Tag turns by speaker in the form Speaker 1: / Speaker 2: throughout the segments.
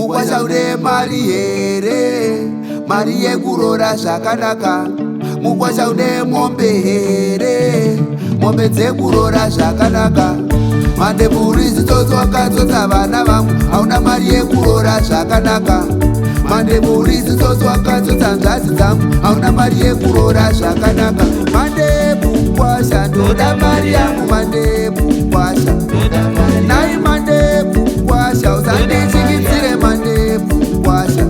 Speaker 1: Mukwasha une mari here, mari yekurora zvakanaka. Mukwasha une mombe here, mombe dzekurora zvakanaka. Mandeburi zitoto wakatsotsa vana vangu, hauna mari yekurora zvakanaka. Mandeburi zitoto wakatsotsa nzvadzi dzangu, hauna mari yekurora zvakanaka. Mandebukwasha ndoda mari yangu, mandebukwasha nai mandebukwasha usandichikidzire mandebukwasha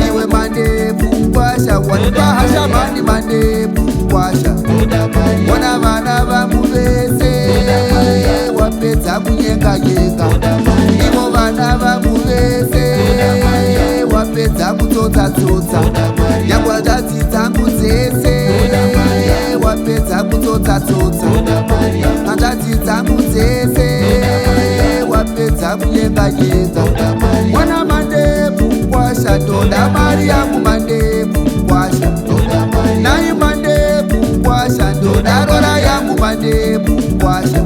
Speaker 1: iwe mandebukwasha wanipahasha mani mandebukwasha wana vana vangu vese wapedza kunyenganyenga ivo vana vangu vese wapedza kutsotsatsotsa nyangwa dzadzi dzangu dzese wapedza kutsotsatsotsa hanzvadzi dzangu dzese wapedza kunyenganyenga mwana mandebukwasha ndoda mari yangu mandebukwasha nai mandebukwasha ndoda rora yangu mandebukwasha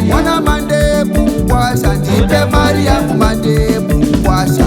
Speaker 1: mwana mandebukwasha ndipe mari yangu mandebukwasha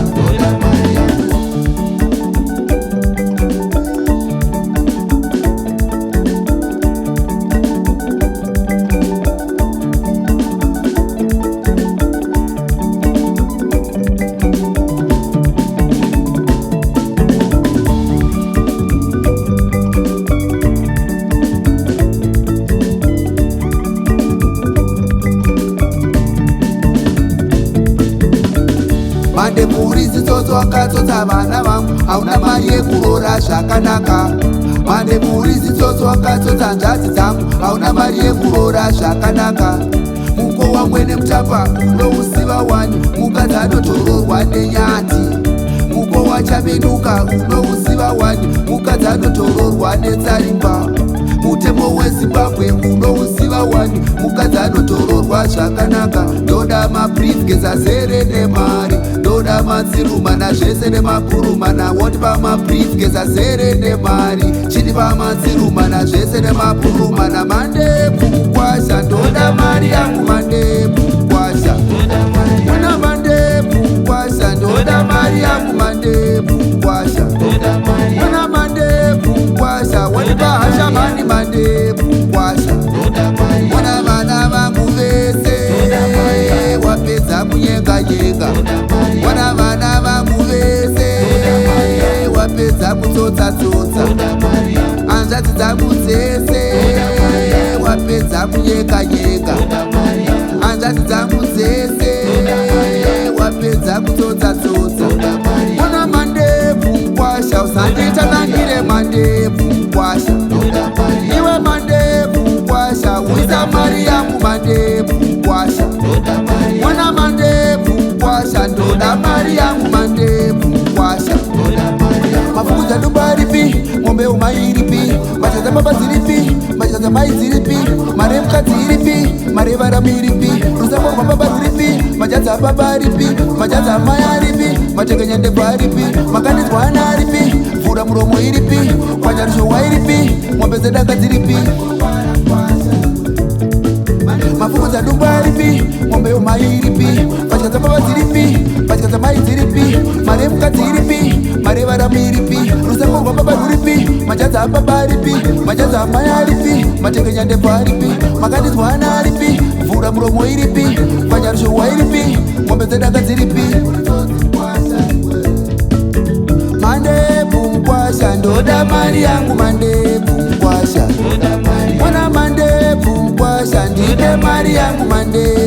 Speaker 1: Mandeburi zitoto wakatsotsa vana vangu, hauna mari yekurora zvakanaka. Mandeburi zitoto wakatsotsa nzvadzi dzangu, hauna mari yekurora zvakanaka. Muko wamwene mutapa unousiva wani, mukadzi anotororwa nenyati. Muko wachabenuka unousiva wani, mukadzi anotororwa netsarimba. Mutemo weZimbabwe unousiva wani, mukadzi anotororwa zvakanaka. Ndoda mabriefcase azere nemari, ndoda matsirumana zvese nemapurumana. Wondipa mabriefcase azere nemari, chindipa matsirumana zvese nemapurumana. Mandebukwasha ndoda mari yangu mandebukwasha mwana mandebukwasha ndoda mari yangu mandebukwasha mwana mandebukwasha wandipahasha mani mandebukwasha mwana vana vangu vese wapedza kunyenganyenga mwana vana vangu vese wapedza kutsotsatsotsa hanzvadzi dzangu dzese wapedza kunyenganyenga hanzvadzi dzangu dzese wapedza kutsotsatsotsa mwana mandebukwasha usanditanangire mandebukwasha iwe mandebukwasha uisa mari yangu mandebukwasha mwana mandebukwasha ndoda mari yangu mandebukwasha mafukudza dumba ripi mombe umairipi machaza baba dziripi machaza mai dziripi mari yemukadzi iripi mari yevarami iripi rusambo rwababa ruripi machaza baba ripi machaza mai aripi matekanyandebva aripi makanidzwana aripi mvura muromo iripi kwanyarishowa iripi mombe dzedanga dziripi mafukudza dumba ripi mombe yomai iripi machaza baba dziripi machaza mai dziripi mari yemukadzi iripi mari yevarami iripi rusambo rwababa ruripi machaza baba aripi machaza mai aripi matekanyandebva aripi makanidzwana aripi mvura muromo iripi kwanyarishowa iripi mombe dzedanga dziripi mandebukwasha ndoda mari yangu mandebukwasha mwana mandebukwasha ndipe mari yangu mandebukwasha